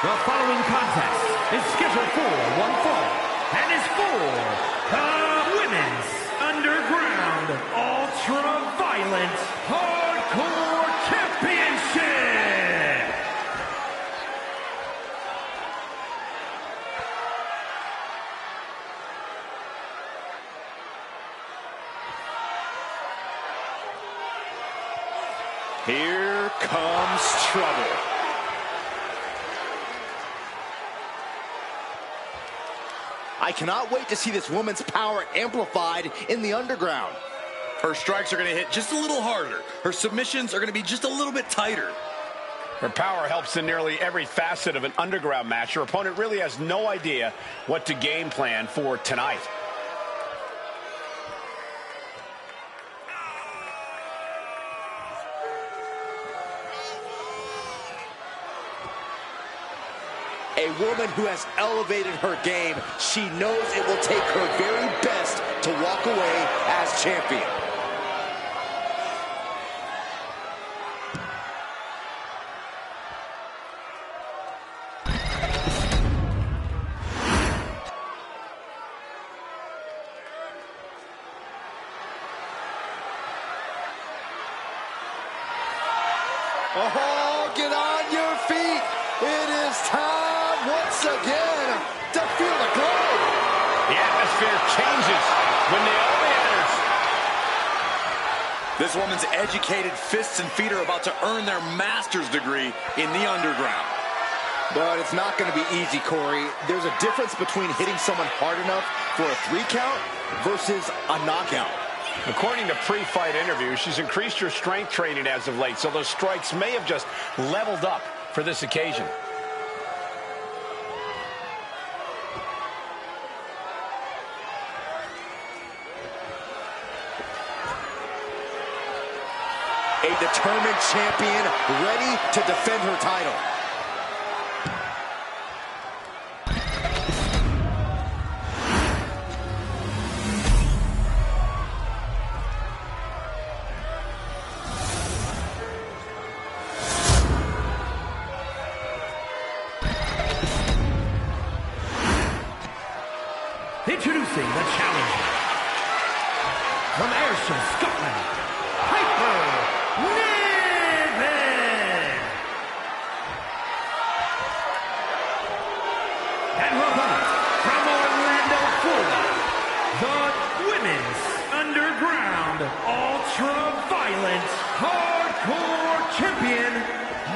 The following contest is scheduled for one fall and is for the Women's Underground Ultra-Violent Hardcore Championship. Here comes trouble. I cannot wait to see this woman's power amplified in the underground. Her strikes are going to hit just a little harder. Her submissions are going to be just a little bit tighter. Her power helps in nearly every facet of an underground match. Her opponent really has no idea what to game plan for tonight. A woman who has elevated her game. She knows it will take her very best to walk away as champion. Oh, get on your feet. It is time once again to feel the glow. The atmosphere changes when Naomi enters. This woman's educated fists and feet are about to earn their master's degree in the underground. But it's not going to be easy, Corey. There's a difference between hitting someone hard enough for a 3 count versus a knockout. According to pre-fight interviews, she's increased her strength training as of late, so those strikes may have just leveled up for this occasion. A determined champion ready to defend her title. Introducing the challenger from Ayrshire, Scotland, Piper Niven. And her opponent from Orlando, Florida, the Women's Underground Ultra-Violent Hardcore Champion,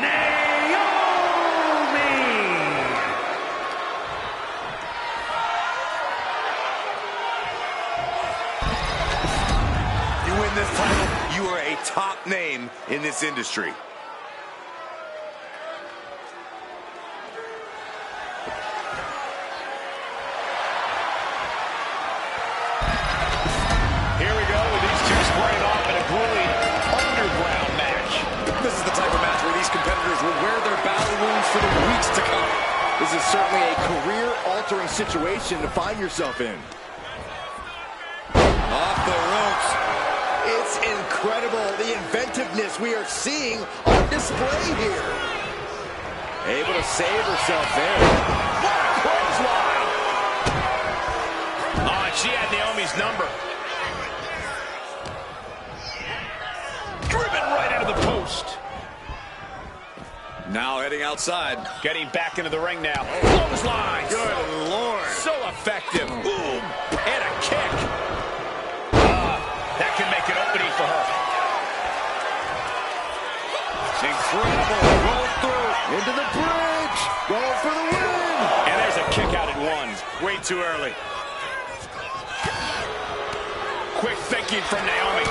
Naomi. This title, you are a top name in this industry. Here we go with these two squaring off in a grueling underground match. This is the type of match where these competitors will wear their battle wounds for the weeks to come. This is certainly a career-altering situation to find yourself in. Off the ropes. It's incredible, the inventiveness we are seeing on display here. Able to save herself there. What a clothesline! Oh, and she had Naomi's number. Driven right into the post. Now heading outside. Getting back into the ring now. Clothesline. Good Lord. So effective. Boom. And a kick. That can make an opening for her. It's incredible. Roll through. Into the bridge. Going for the win. And there's a kick out at 1. Way too early. Quick thinking from Naomi.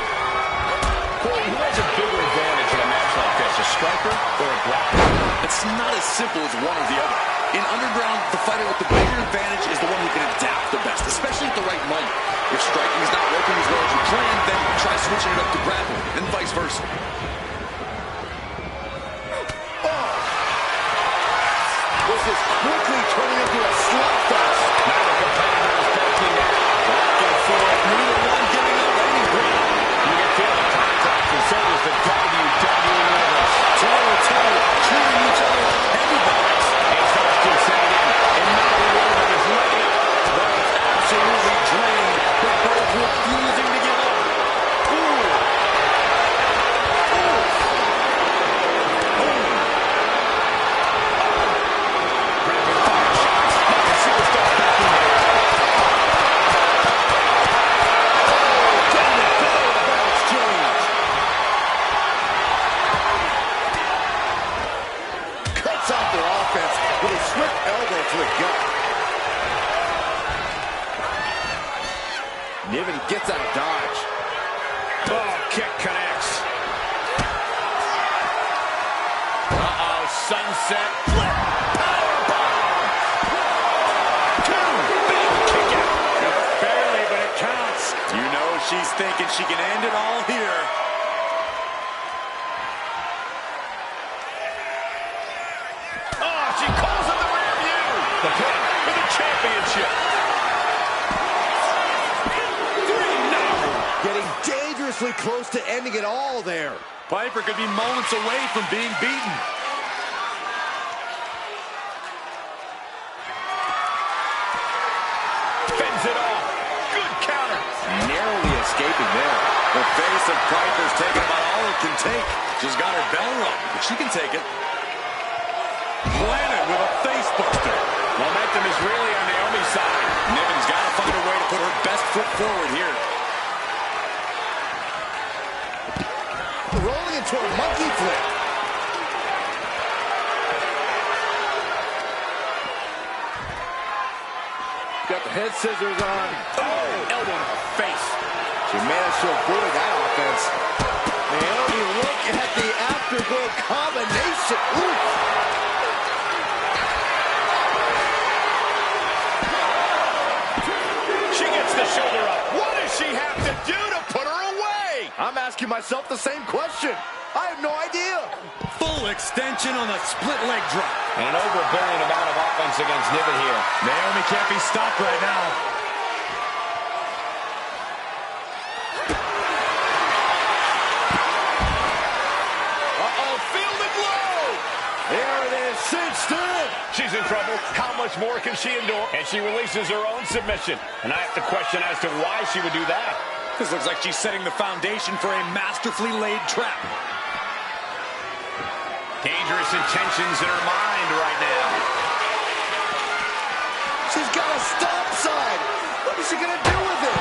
Corey, who has a bigger advantage in a match like this, a striker or a grappler? It's not as simple as one or the other. In underground, the fighter with the bigger advantage is the one who can adapt the best, especially at the right moment. If striking is not working as well as you planned, then try switching it up to grappling, and vice versa. This is quickly turning into a slugfest. Now the competitor is backing down. Looking for it. Neither one giving up any ground. You can feel the contact, and so does the WWE Universe. 2-2, treating each other like heavyweights. He's going to Oh, kick connects. Uh-oh, sunset flip. Powerbomb. Two, big kick out. Barely, but it counts. You know she's thinking she can end it all here. Oh, she calls in the rear view. The pin for the championship. 3-0. Getting dangerously close to ending it all there. Piper could be moments away from being beaten. Fends it off. Good counter. Narrowly escaping there. The face of Piper's taking about all it can take. She's got her bell rung, but she can take it. Planted with a face buster. Momentum is really on Naomi's side. Niven's got to find a way to put her best foot forward here. Rolling into a monkey flip. Got the head scissors on. Oh, elbow to the face. She managed to avoid that offense. Naomi, look at the afterglow combination. Ooh. She gets the shoulder up. What does she have to do to put her away? I'm asking myself the same question. I have no idea. Full extension on the split leg drop. And an overbearing amount of offense against Niven here. Naomi can't be stopped right now. Uh-oh, fielded blow. There it is, cinched in. She's in trouble. How much more can she endure? And she releases her own submission. And I have to question as to why she would do that. This looks like she's setting the foundation for a masterfully laid trap. Dangerous intentions in her mind right now. She's got a stop sign. What is she going to do with it?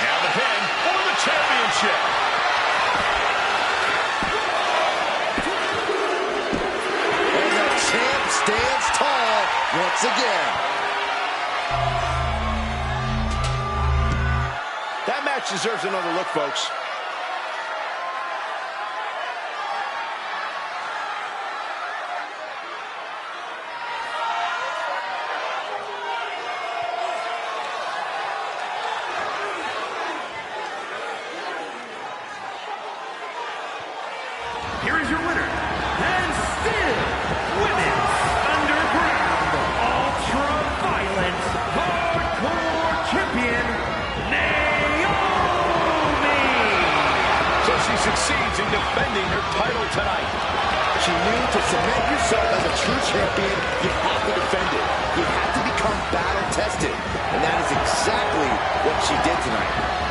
Now the pin for the championship. And the champ stands tall once again. That match deserves another look, folks. Here is your winner, and still Women's Underground Ultra-Violent Hardcore Champion, Naomi! So she succeeds in defending her title tonight. She knew to cement yourself as a true champion, you have to defend it. You have to become battle-tested. And that is exactly what she did tonight.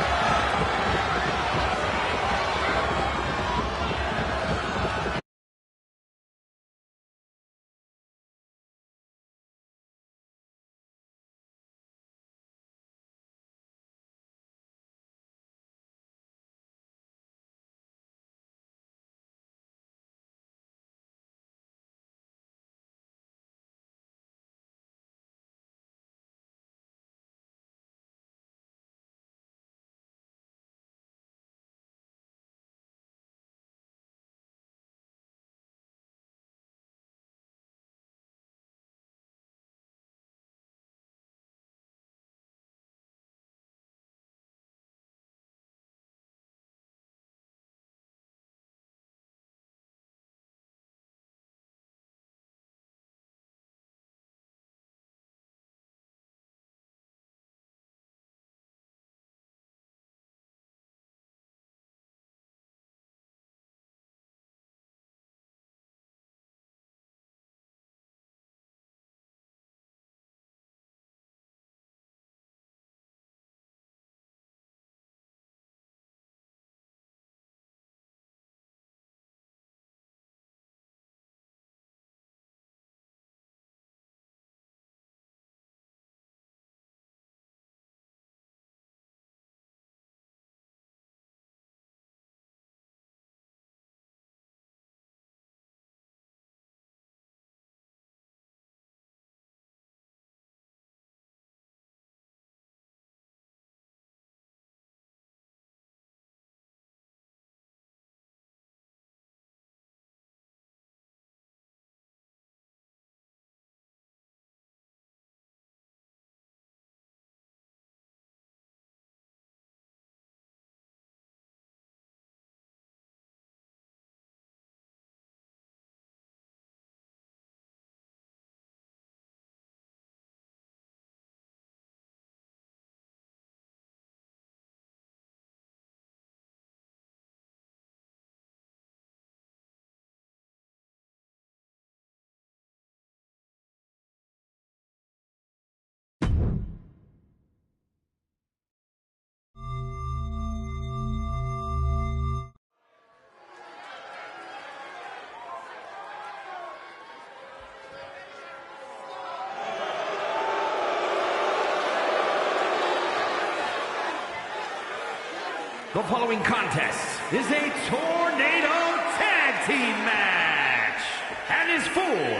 The following contest is a Tornado Tag Team match and is for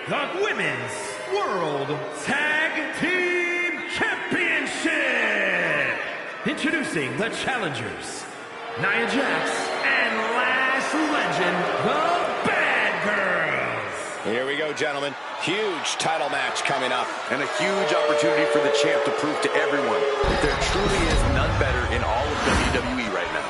the Women's World Tag Team Championship. Introducing the challengers, Nia Jax and Lash Legend, the Bad Girls. Here we go, gentlemen. Huge title match coming up. And a huge opportunity for the champ to prove to everyone that there truly is none better in all of WWE right now.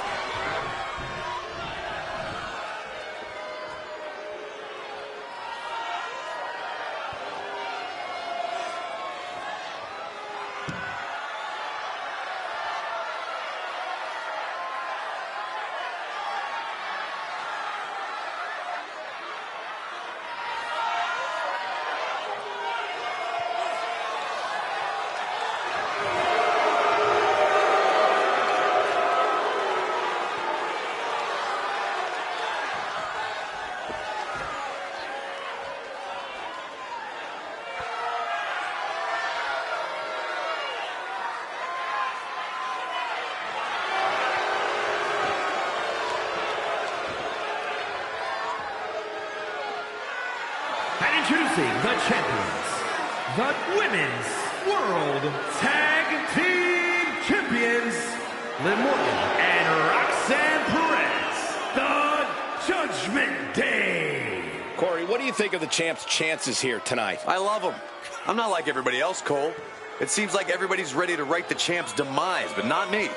Introducing the champions, the Women's World Tag Team Champions, Liv Morgan and Roxanne Perez, the Judgment Day. Corey, what do you think of the champ's chances here tonight? I love him. I'm not like everybody else, Cole. It seems like everybody's ready to write the champ's demise, but not me.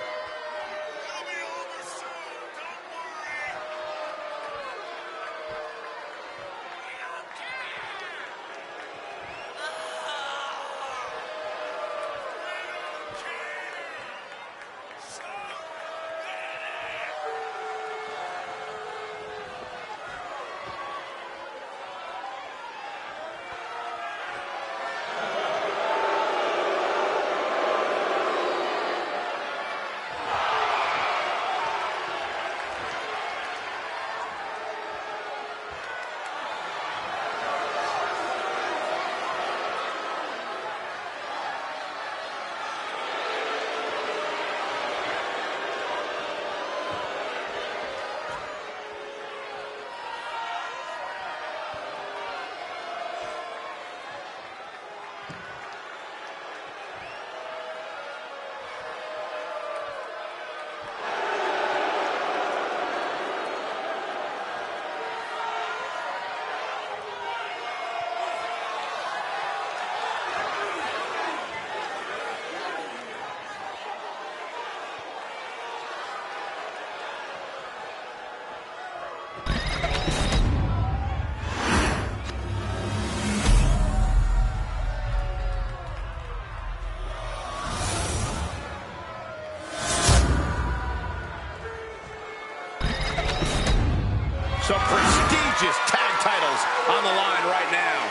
Some prestigious tag titles on the line right now.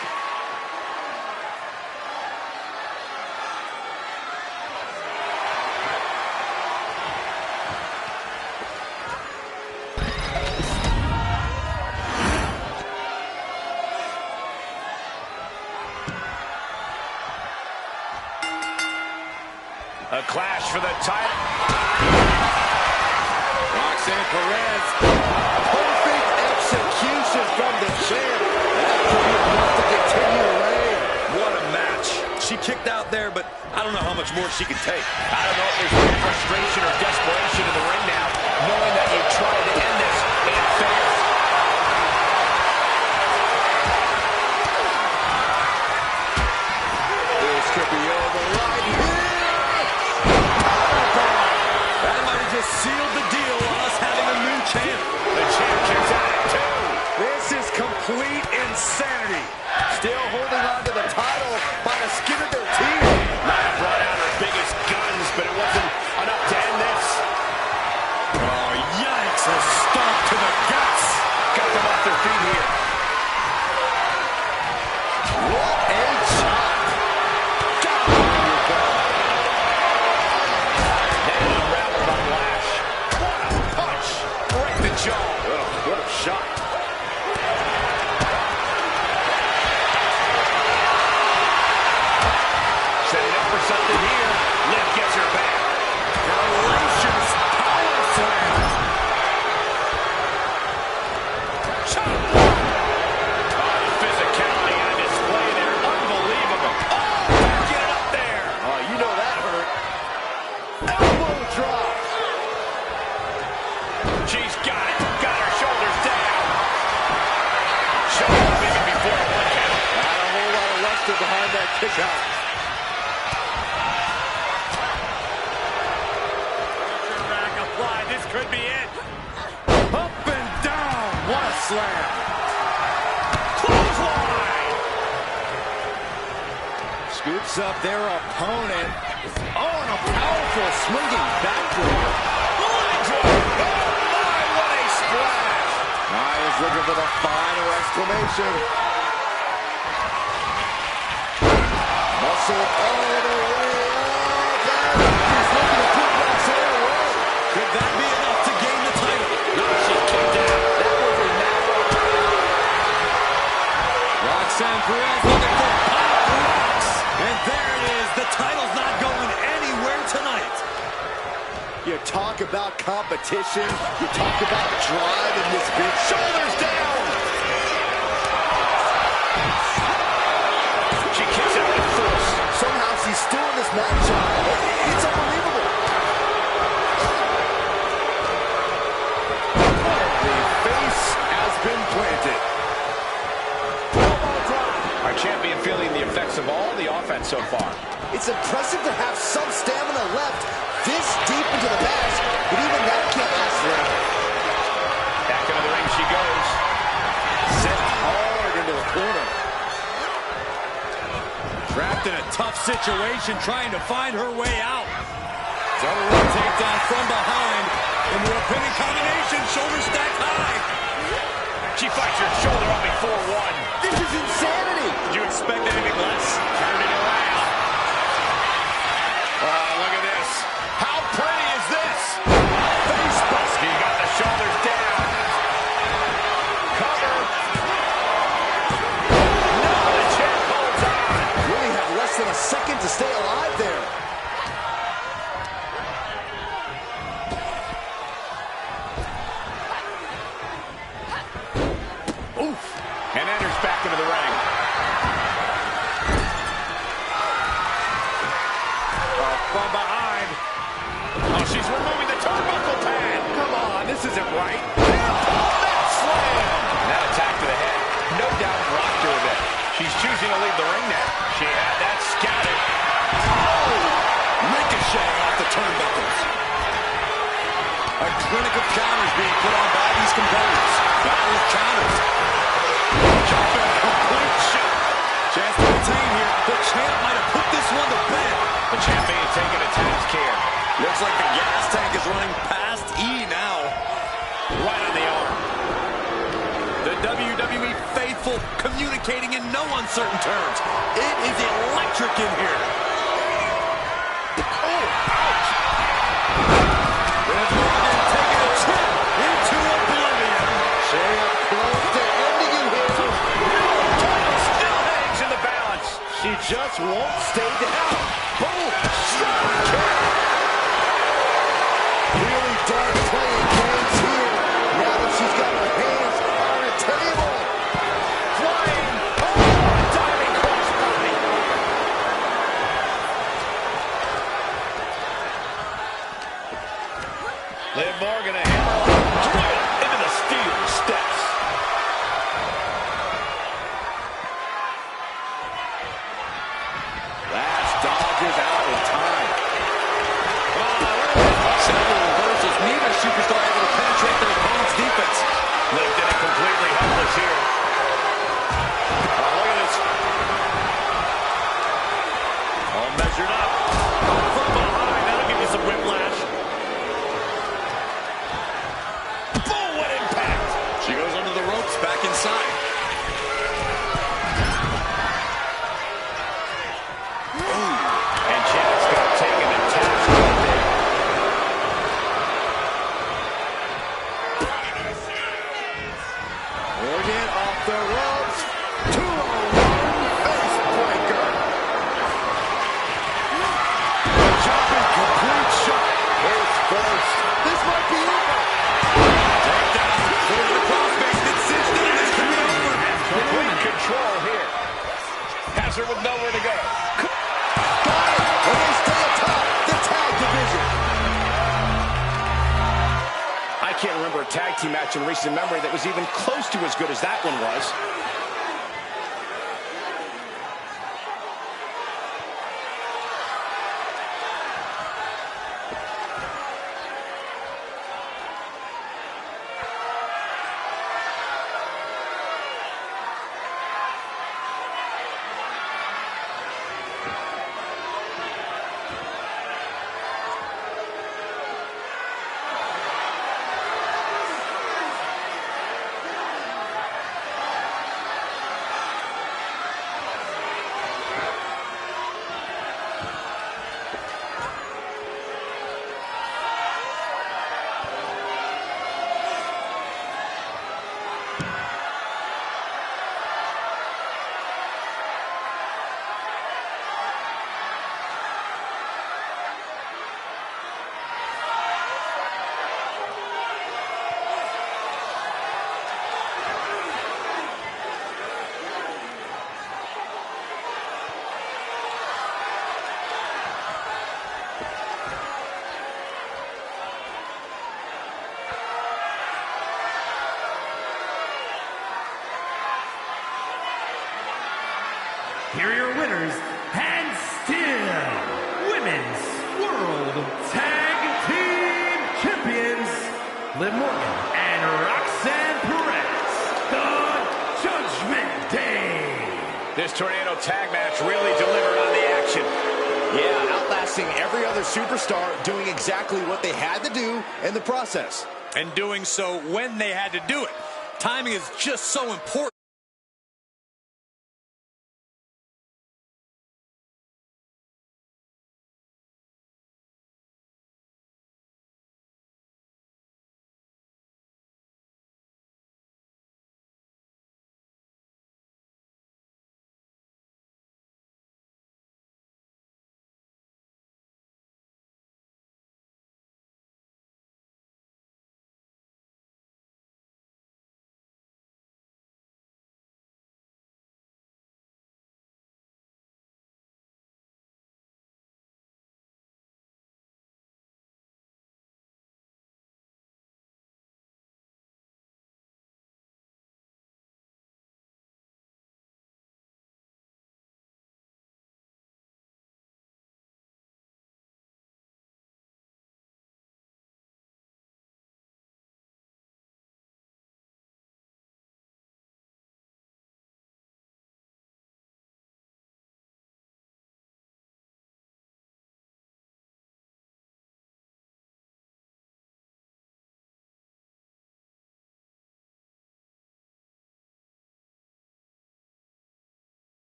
A clash for the title. Roxanne Perez. Perfect execution from the champ. That could be enough to continue to reign. What a match. She kicked out there, but I don't know how much more she can take. I don't know if there's more frustration or desperation in the ring now, knowing that you tried to end this and failed. This could be over right here. That might have just sealed the deal on us having a new champ. The champ kicks out at 2. This is complete insanity. Still holding on to the title by the skin of their teeth. Nia brought out her biggest guns, but it wasn't enough to end this. Oh, yikes. A stomp to the guts. Got them off their feet here. What a chop. Then unraveled on Lash. What a punch. Right in the jaw. Oh, what a shot. Setting up for something here. Liv gets her back. Hellacious, powerful She's got it. Got her shoulders down. Shoulder up even before a 1 count. Not a whole lot of luster behind that kick out. Rack applied. This could be it. Up and down. What a slam. Clothesline. Scoops up their opponent. Oh, and a powerful swinging backbreaker. Leg drop. Oh, my, what a splash. Nia is looking for the final exclamation. Muscle all the way up. And he's looking to put Roxanne away. Could that be enough to gain the title? No, she's kicked out. That was a matter of time. Roxanne Perez looking for Pop Rocks. And there it is. The title's not going anywhere tonight. You talk about competition. You talk about drive in this bitch. Shoulders down. She kicks out with force. Somehow she's still in this matchup. It's unbelievable. The face has been planted. Elbow drop. Our champion feeling the effects of all the offense so far. It's impressive to have some stamina left this deep into the match, but even that can't last forever. Back into the ring she goes. Set hard into the corner. Trapped in a tough situation, trying to find her way out. Double rope takedown from behind. Into a pinning combination, shoulder stacked high. She fights her shoulder up before one. This is insanity. Did you expect anything less? Turned it around. Oh, look at this. How pretty is this? Face buster. You got the shoulders down. Cover. No, the champ holds on. Really have less than a second to stay alive there. Oof. And enters back into the ring. From behind. Oh, she's removing the turnbuckle pad. Come on, this isn't right. That slam. That attack to the head. No doubt rocked her a bit. She's choosing to leave the ring now. She had that scouted. Oh! Ricocheting off the turnbuckles. A clinic of counters being put on by these competitors. Battle of counters. Jumping complete shot. Chance to retain here. The champ might have put this one to bed. The champion taking attack's care. Looks like the gas tank is running past E now. Right on the arm. The WWE faithful communicating in no uncertain terms. It is electric in here. Oh, ouch. Liv Morgan taking a trip into oblivion. Shayna close to ending it here. Title still hangs in the balance. She just won't stay down. Boom! Strong kick! Really dark playing games here. Now that she's got her hands on the table. Flying. Oh, diving crossbody. Liv Morgan, a hammer driven into the steel steps. Last dodges out in time. Several reversals. Neither superstar able to penetrate their opponent's defense. Liv did it completely helpless here. Oh, look at this. All measured up. From behind, that'll give you some whiplash. I can't remember a tag team match in recent memory that was even close to as good as that one was. Here are your winners, and still Women's World Tag Team Champions, Liv Morgan and Roxanne Perez, the Judgment Day. This tornado tag match really delivered on the action. Yeah, outlasting every other superstar, doing exactly what they had to do in the process. And doing so when they had to do it. Timing is just so important.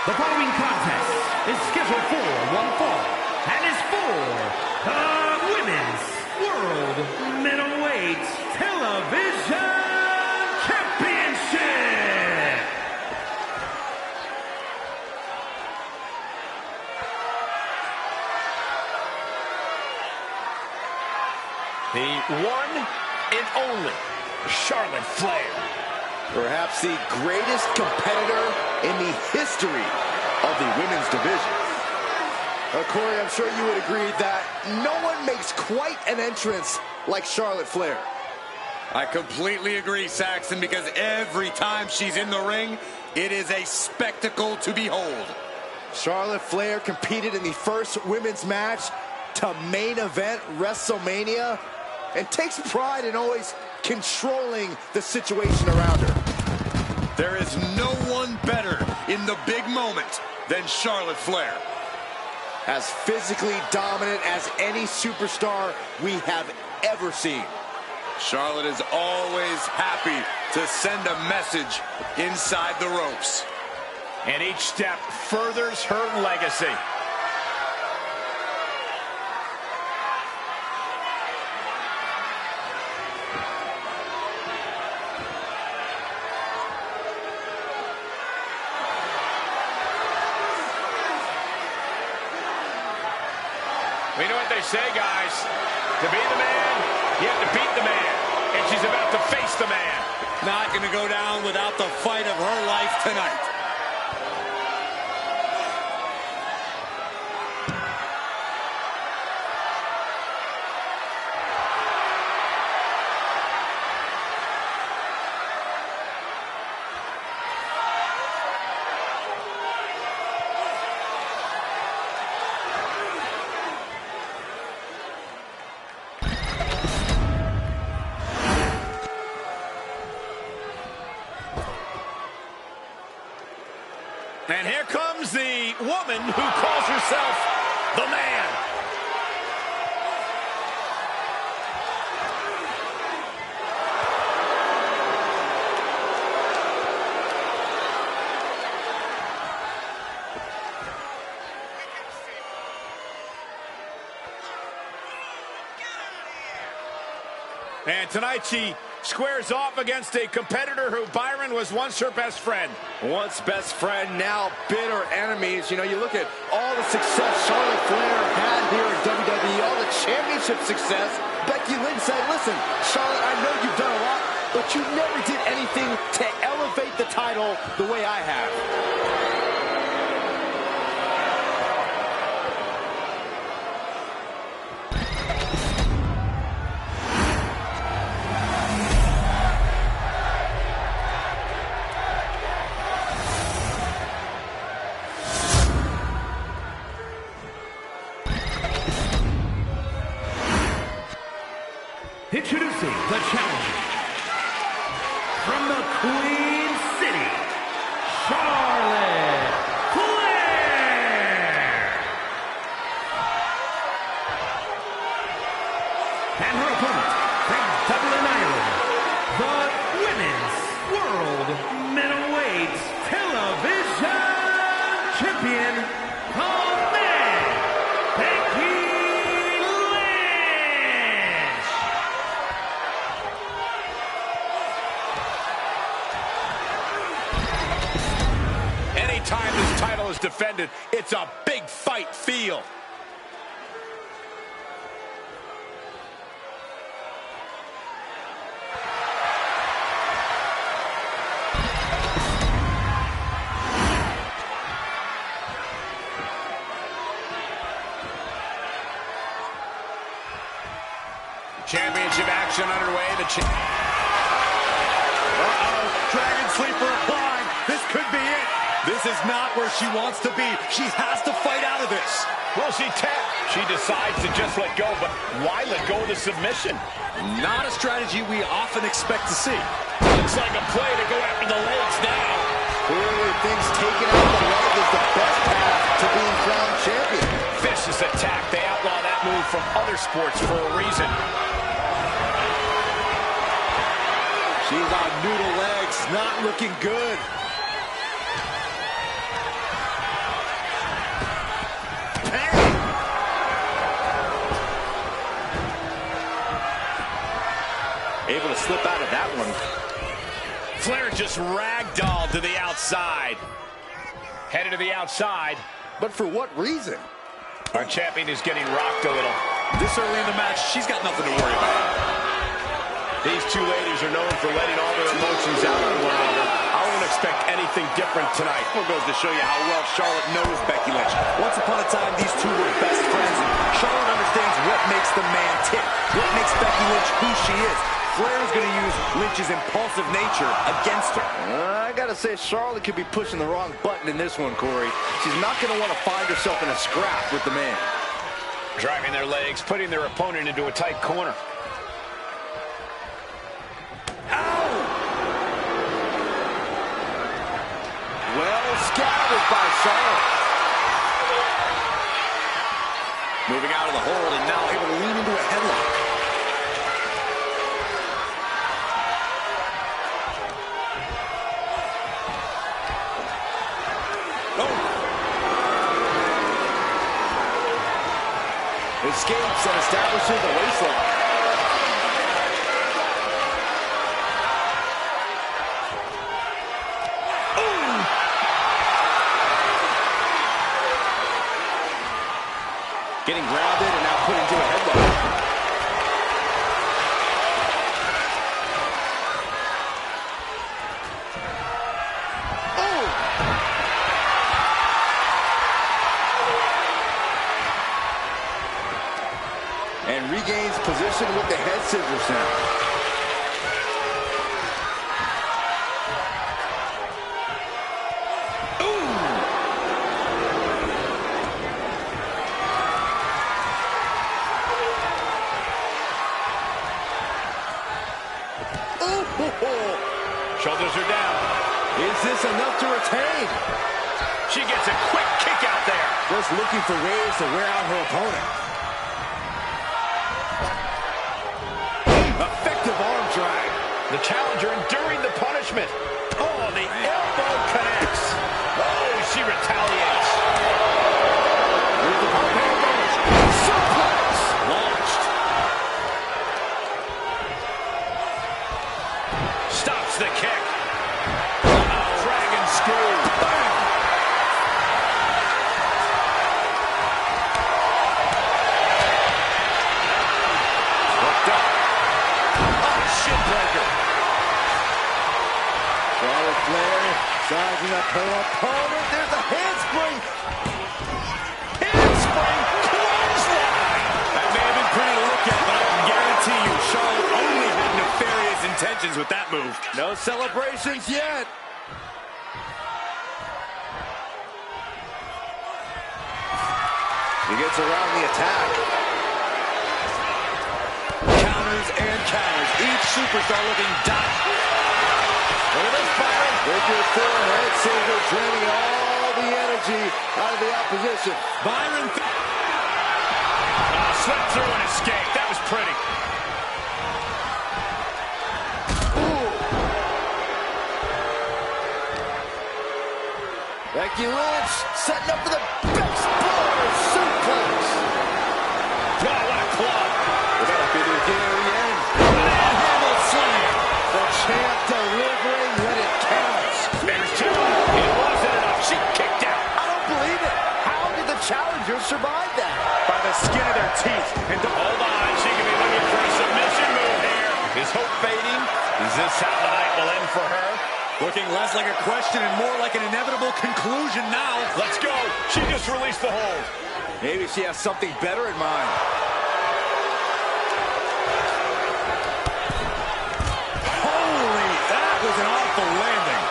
The following contest is scheduled for one fall and is for the Women's World Middleweight Television Championship. The one and only Charlotte Flair. Perhaps the greatest competitor in the history of the women's division. Corey, I'm sure you would agree that no one makes quite an entrance like Charlotte Flair. I completely agree, Saxton, because every time she's in the ring, it is a spectacle to behold. Charlotte Flair competed in the first women's match to main event WrestleMania and takes pride in always controlling the situation around her. There is no one better in the big moment than Charlotte Flair. As physically dominant as any superstar we have ever seen. Charlotte is always happy to send a message inside the ropes. And each step furthers her legacy. We know what they say, guys. To be the man, you have to beat the man. And she's about to face the man. Not going to go down without the fight of her life tonight. And here comes the woman who calls herself the man. And tonight she squares off against a competitor who, Byron, was once her best friend. Once best friend, now bitter enemies. You know, you look at all the success Charlotte Flair had here in WWE, all the championship success. Becky Lynch said, listen, Charlotte, I know you've done a lot, but you never did anything to elevate the title the way I have. Introducing the challenger from the Queen City, Charlotte Flair. And her opponent from Dublin, Ireland, the Women's World Middleweight Television Champion, Becky. Anytime this title is defended, it's a big fight feel. Championship action underway. Dragon Sleeper applied. This could be it. This is not where she wants to be. She has to fight out of this. Will she tap? She decides to just let go, but why let go of the submission? Not a strategy we often expect to see. Looks like a play to go after the legs now. Clearly thinks taking out the leg is the best path to being crowned champion. Vicious attack. They outlaw that move from other sports for a reason. She's on noodle legs, not looking good. Able to slip out of that one. Flair just ragdolled to the outside. Headed to the outside. But for what reason? Our champion is getting rocked a little. This early in the match, she's got nothing to worry about. These two ladies are known for letting all their emotions out on one another. I won't expect anything different tonight. Well, goes to show you how well Charlotte knows Becky Lynch. Once upon a time, these two were best friends, and Charlotte understands what makes the man tick, what makes Becky Lynch who she is. Flair is going to use Lynch's impulsive nature against her. I got to say, Charlotte could be pushing the wrong button in this one, Corey. She's not going to want to find herself in a scrap with the man. Driving their legs, putting their opponent into a tight corner. Well scouted by Charlotte. Moving out of the hold and now able to lean into a headlock. Escapes and establishes a waistlock. Getting grounded and now put into a headlock. And regains position with the head scissors now. Shoulders are down. Is this enough to retain? She gets a quick kick out there. Just looking for ways to wear out her opponent. Effective arm drag. The challenger enduring the punishment. Oh, the elbow connects. Oh, she retaliates. Here's the pump handles. Suplex. Launched. Stops the kick. Dragon screw. Bam. Hooked up. Shin breaker. Charlotte Flair sizing up her opponent. There's a handspring. Handspring clothesline. That may have been pretty to look at, but I can guarantee you Charlotte only had nefarious intentions with that move. No celebrations yet. He gets around the attack. Counters and counters. Each superstar looking dot. Look at this fire. With your forehead saver draining all the energy out of the opposition. Byron. Slipped through and escaped. That was pretty. Becky Lynch setting up for the best blower suplex. Oh, what a club. That'll be the beginning of the end. Manhandle slam. The champ delivering when it counts. There's two. It wasn't enough. She kicked out. I don't believe it. How did the challenger survive that? By the skin of their teeth. And hold on. She can be looking for a submission move here. Is hope fading? Is this how the night will end for her? Looking less like a question and more like an inevitable conclusion now. Let's go. She just released the hold. Maybe she has something better in mind. Holy, that was an awful landing.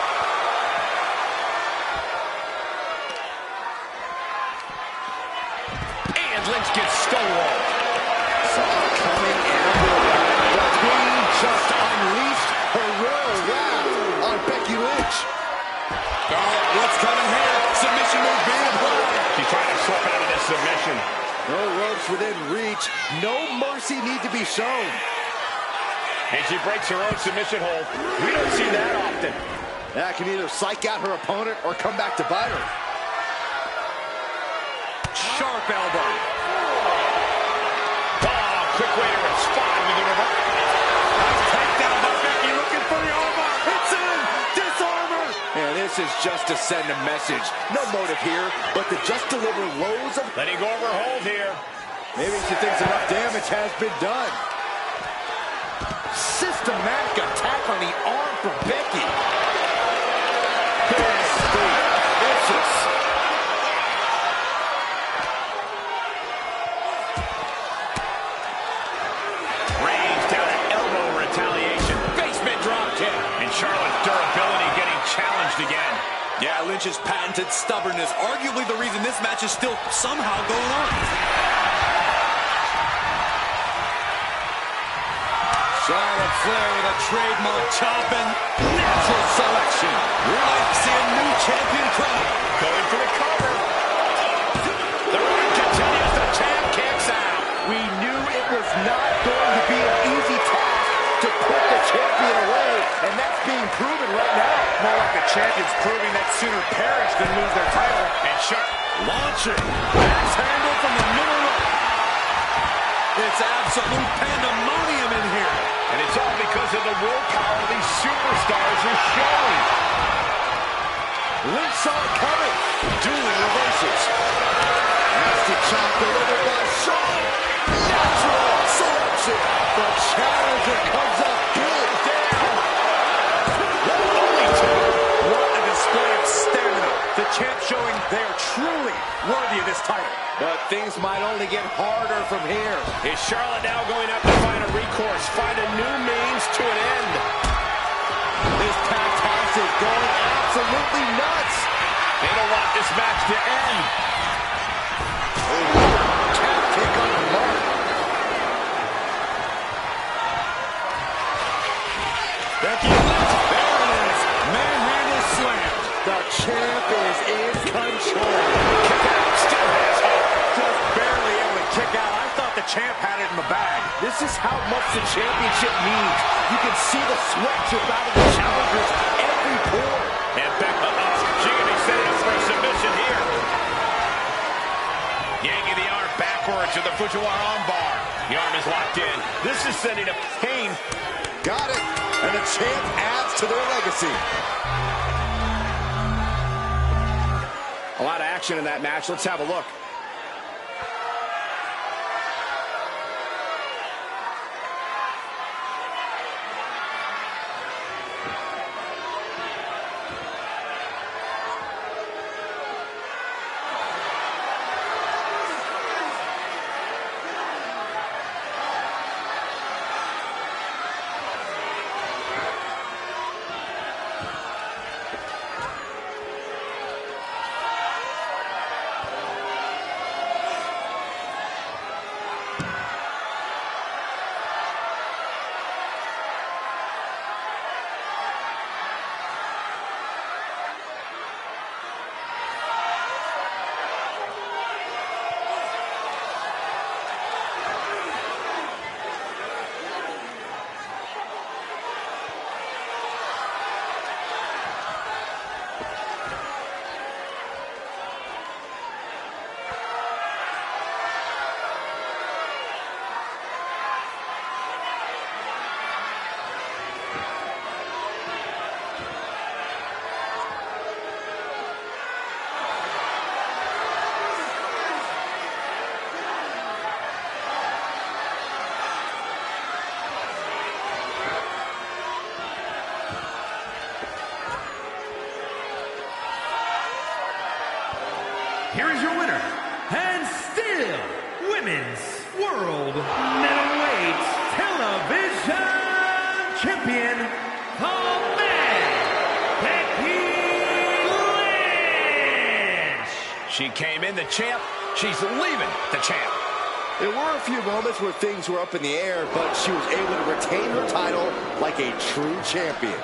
And Lynch gets stonewalled. Saw it coming and the queen just unleashed her royal wrath on Becky Lynch. Oh, what's coming here? Submission move being applied. She's trying to slip out of this submission. No ropes within reach. No mercy need to be shown. And she breaks her own submission hold. We don't see that often. That can either psych out her opponent or come back to bite her. Sharp elbow. Oh, quick way to respond with the reverse. Takedown by Becky, looking for the armbar. It's in. Disarm her. And this is just to send a message. No motive here, but to just deliver loads of... Letting go of her hold here. Maybe she thinks enough damage has been done. Systematic attack on the arm from Becky. Vicious. Range down an elbow retaliation. Basement drop kick. And Charlotte's durability getting challenged again. Yeah, Lynch's patented stubbornness, arguably the reason this match is still somehow going on. Charlotte Flair with a trademark chop and natural selection. We might see a new champion crown. Going for the cover. The run continues. The champ kicks out. We knew it was not going to be an easy task to put the champion away, and that's being proven right now. More like the champions proving that sooner perish than lose their title. And Sharp Launching. Axe handle from the middle rope. It's absolute pandemonium in here. And it's all because of the willpower these superstars are showing. Lynch saw it coming. Dueling reverses. Nasty chop delivered by This might only get harder from here. Is Charlotte now going up to find a recourse, find a new means to an end? This packed house is going absolutely nuts. They don't want this match to end. Calf kick on the mark. Becky Lynch, there it is. Manhandle slam. The champ is in control. Kick out, still has hope. Just barely able to kick out. I thought the champ had it in the bag. This is how much the championship means. You can see the sweat drip out of the challengers every pore. And Becca, she can be setting up for a submission here. Yanking the arm backwards to the Fujiwara arm bar. The arm is locked in. This is sending a pain. Got it. And the champ adds to their legacy. A lot of action in that match. Let's have a look. Here is your winner, and still Women's World Middleweight Television Champion, the man, Becky Lynch. She came in the champ. She's leaving the champ. There were a few moments where things were up in the air, but she was able to retain her title like a true champion.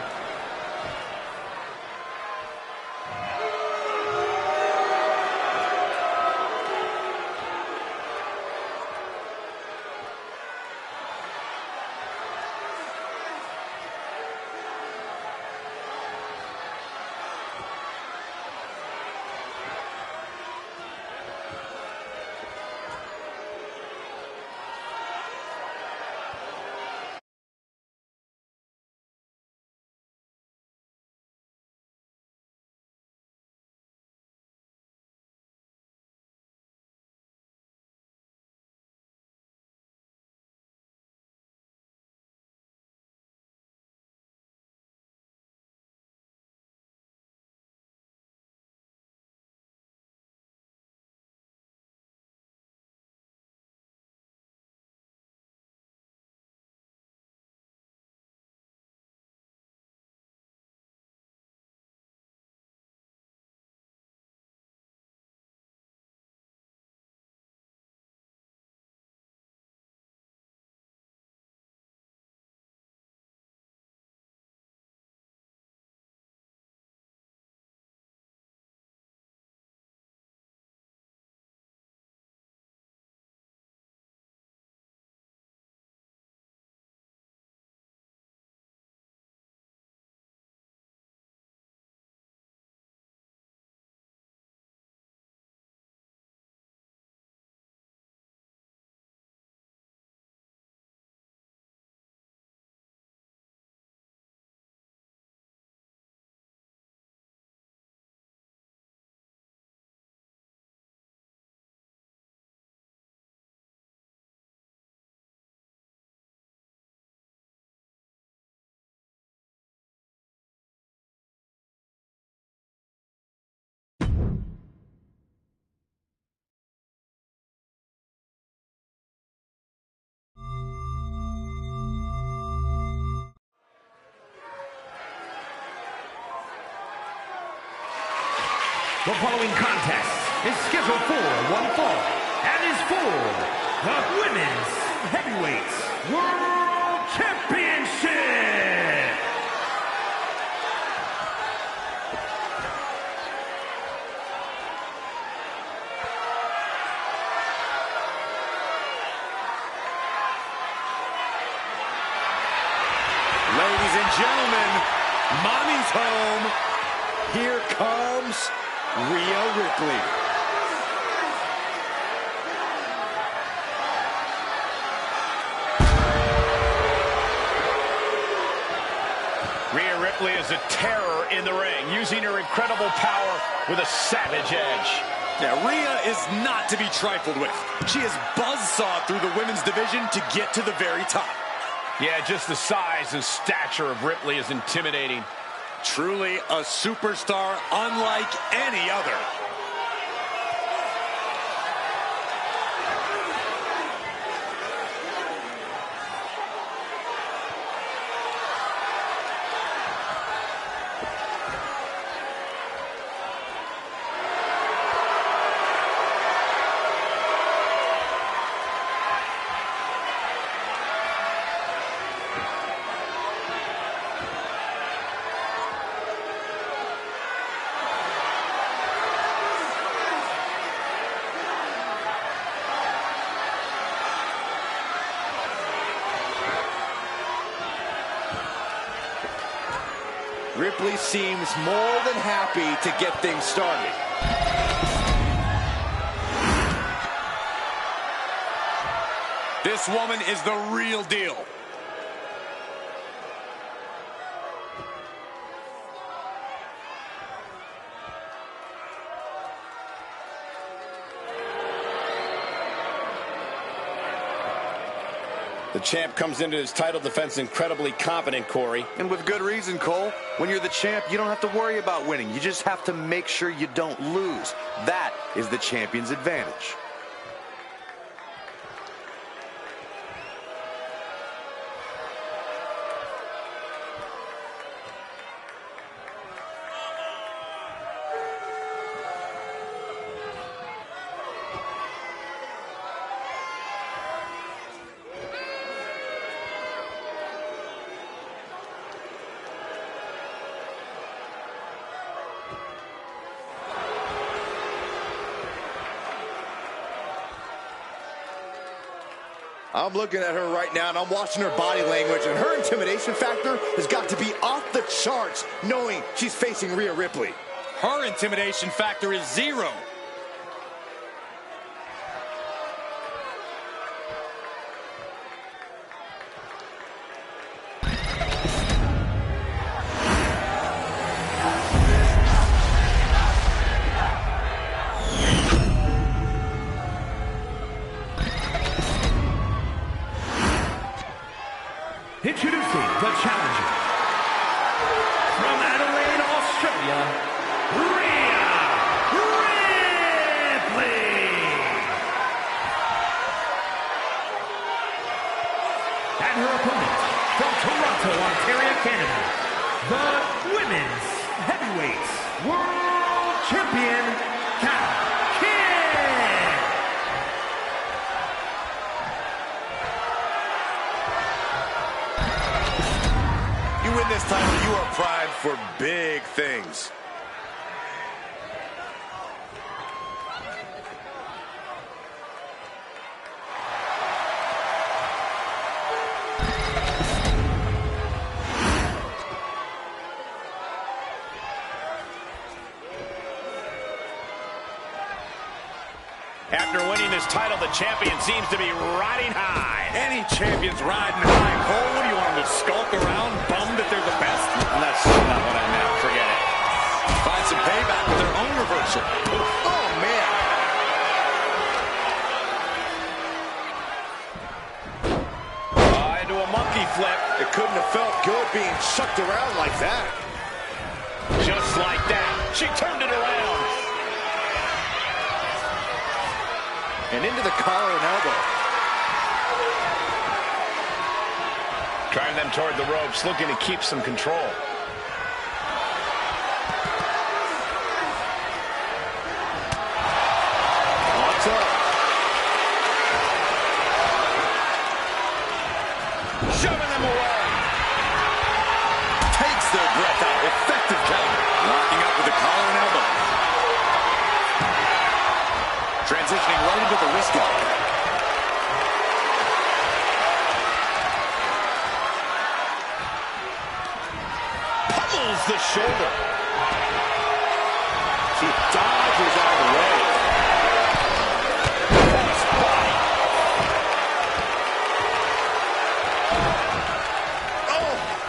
The following contest is scheduled for one fall and is for the Women's Heavyweight World Championship. Ladies and gentlemen, Mommy's home. Here comes Rhea Ripley. Rhea Ripley is a terror in the ring, using her incredible power with a savage edge. Yeah, Rhea is not to be trifled with. She has buzzsawed through the women's division to get to the very top. Yeah, just the size and stature of Ripley is intimidating. Truly a superstar unlike any other. Ripley seems more than happy to get things started. This woman is the real deal. The champ comes into his title defense incredibly confident, Corey. And with good reason, Cole. When you're the champ, you don't have to worry about winning. You just have to make sure you don't lose. That is the champion's advantage. I'm looking at her right now, and I'm watching her body language, and her intimidation factor has got to be off the charts, knowing she's facing Rhea Ripley. Her intimidation factor is 0. Introducing the challenger from Adelaide, Australia, Rhea Ripley. And her opponent from Toronto, Ontario, Canada, the Women's Heavyweight World Champion, Win this title, you are primed for big things. After winning this title, the champion seems to be riding high. Any champion's riding high. Cole, what do you want them to skulk around, bummed that they're the best? That's not what I meant. Forget it. Find some payback with their own reversal. Oh, man. Into a monkey flip. It couldn't have felt good being chucked around like that. Just like that, she turned it around. And into the collar and elbow. Driving them toward the ropes, looking to keep some control. Shoving them away. Takes their breath out. Effective counter. Locking up with the collar and elbow. Transitioning right into the wrist lock. Pummels the shoulder. She dodges out of the way.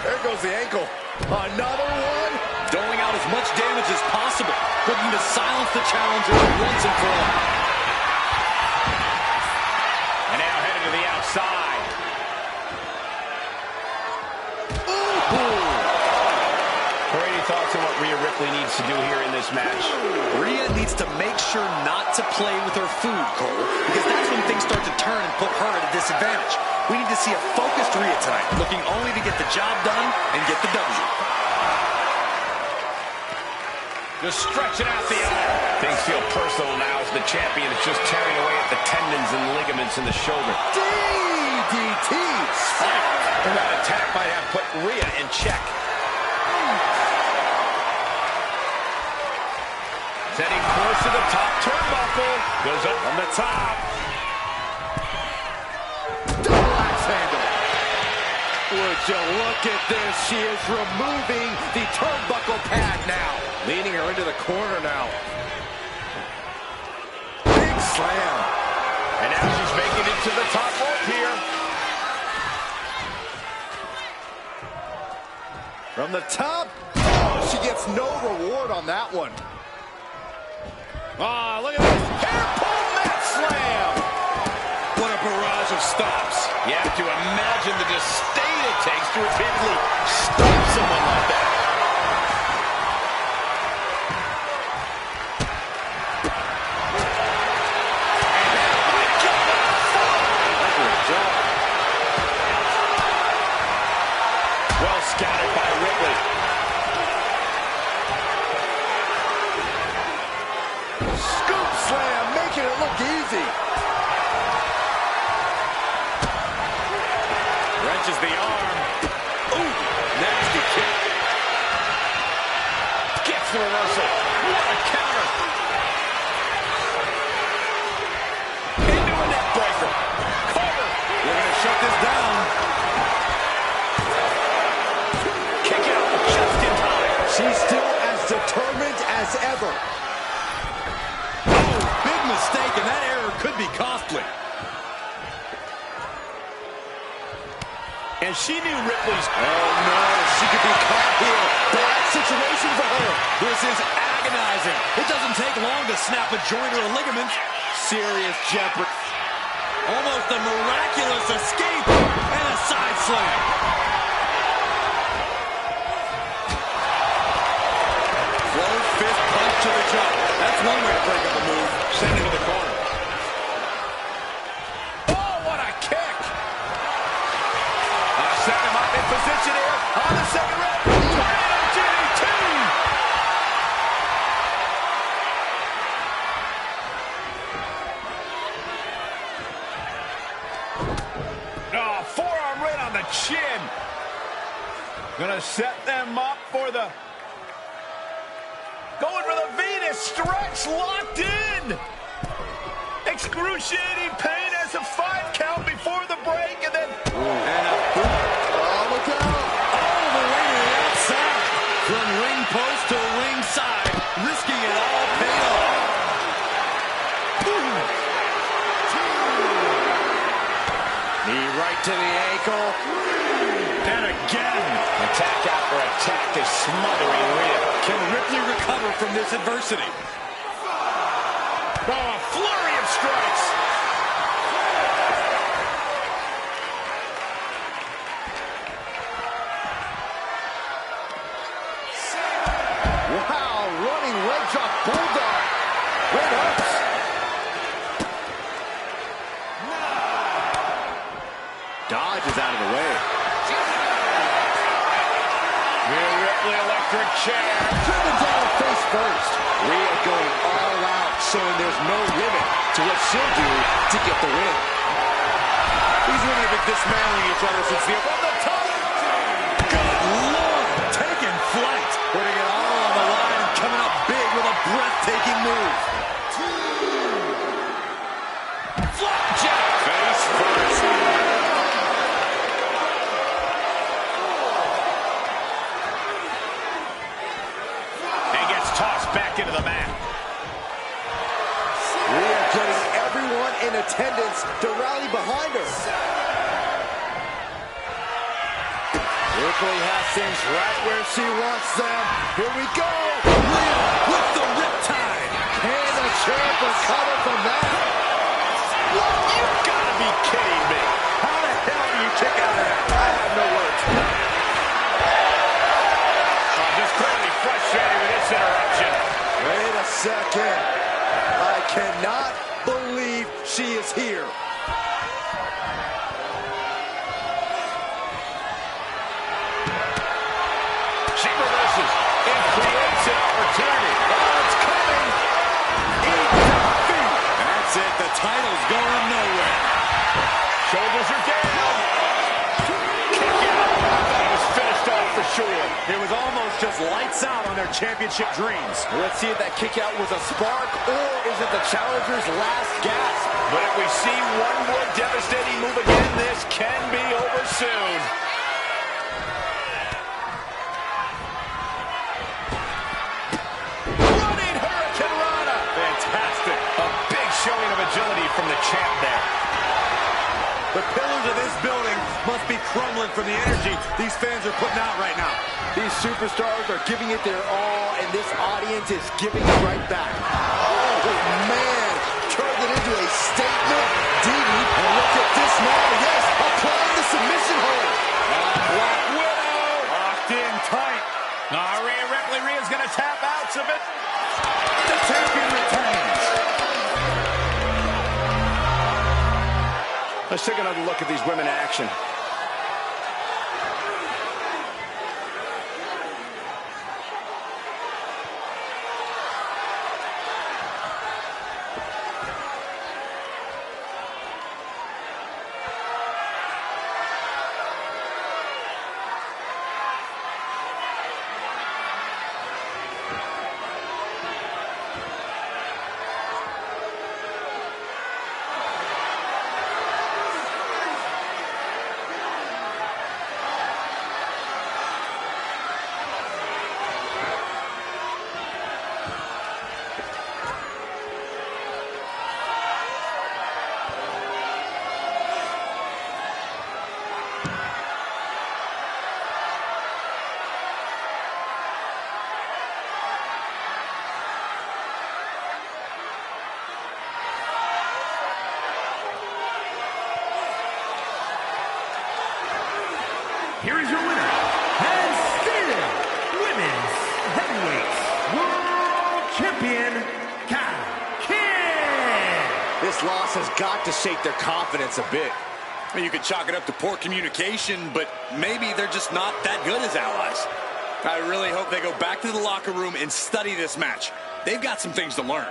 There goes the ankle. Another one. Doling out as much damage as possible. Looking to silence the challenger once and for all. And now headed to the outside. Corey, any thoughts on what Rhea Ripley needs to do here in this match? Rhea needs to make sure not to play with her food, Cole, because that's when things start to turn and put her at a disadvantage. We need to see a focused Rhea tonight, looking only to get the job done and get the W. Just stretching out the arm. Things feel personal now as the champion is just tearing away at the tendons and ligaments in the shoulder. DDT. That attack might have put Rhea in check. Setting course to the top turnbuckle. Goes up from the top. Would you look at this? She is removing the turnbuckle pad now. Leaning her into the corner now. Big slam. And now she's making it to the top rope here. From the top. Oh, she gets no reward on that one. Ah, look at this. Hair pull mat slam. What a barrage of stops. You have to imagine the disdain it takes to repeatedly stop someone like that. Well scattered by Ripley. Scoop slam, making it look easy. Wrenches the arm. Ooh, nasty kick. Gets the reversal. What a counter. Into a neck breaker. Cover. We're going to shut this down. Kick out just in time. She's still as determined as ever. Oh, big mistake, and that error could be costly. And she knew Ripley's... Oh, no, she could be caught here. Bad situation for her. This is agonizing. It doesn't take long to snap a joint or a ligament. Serious jeopardy. Almost a miraculous escape and a side slam. Closed fist punch to the jaw. That's one way to break up a move. Send it to the corner. Oh, what a kick! Set him up in position here on the second rope. Tornado DDT! Oh, forearm right on the chin. Gonna set them up for the... Going for the Venus stretch, locked in. Excruciating pain as a 5 count before the break, and then... And a boot. Oh, look out. All the way to the outside. From ring post to ringside. Risking it all paid off. Knee right to the ankle. And again. Attack after attack is smothering Rhea. Can Ripley recover from this adversity? Oh, a flurry of strikes. Wow, running leg drop bulldog. Red ups. Dodges out of the way. Rhea Ripley electric chair. Driven down face first. Rhea going all out, showing there's no limit to what she'll do to get the win. These women have been dismantling each other since the above the top. Good Lord, taking flight. Putting it all on the line and coming up big with a breathtaking move. Flapjack. Face first. And gets tossed back into the mat. We are getting everyone in attendance to rally behind her. Ripley has things right where she wants them. Here we go. Rhea with the riptide. Can the champ recover from that? You've got to be kidding me. How the hell do you kick out of that? I have no words. Just clearly frustrated with this interruption. Wait a second. I cannot believe she is here. She reverses and creates an opportunity. Oh, it's coming. Eat defeat. That's it. The title's going nowhere. Shoulders are down. Kick out. I thought it was finished off for sure. It was almost just lights out on their championship dreams. Let's see if that kick out was a spark, or is it the challenger's last gasp? But if we see one more devastating move again, this can be over soon. Running Hurricane Rana. Fantastic. A big showing of agility from the champ there. The pillars of this building must be crumbling from the energy these fans are putting out right now. These superstars are giving it their all, and this audience is giving it right back. Oh, man. Turned it into a statement. DD. And look at this now. Yes, applying the submission hold. Black Widow. Locked in tight. Rhea Ripley. Rhea's going to tap out. Submit. The champion retains. Let's take another look at these women in action. Here is your winner, and still Women's Heavyweight World Champion, Kid. This loss has got to shake their confidence a bit. You could chalk it up to poor communication, but maybe they're just not that good as allies. I really hope they go back to the locker room and study this match. They've got some things to learn.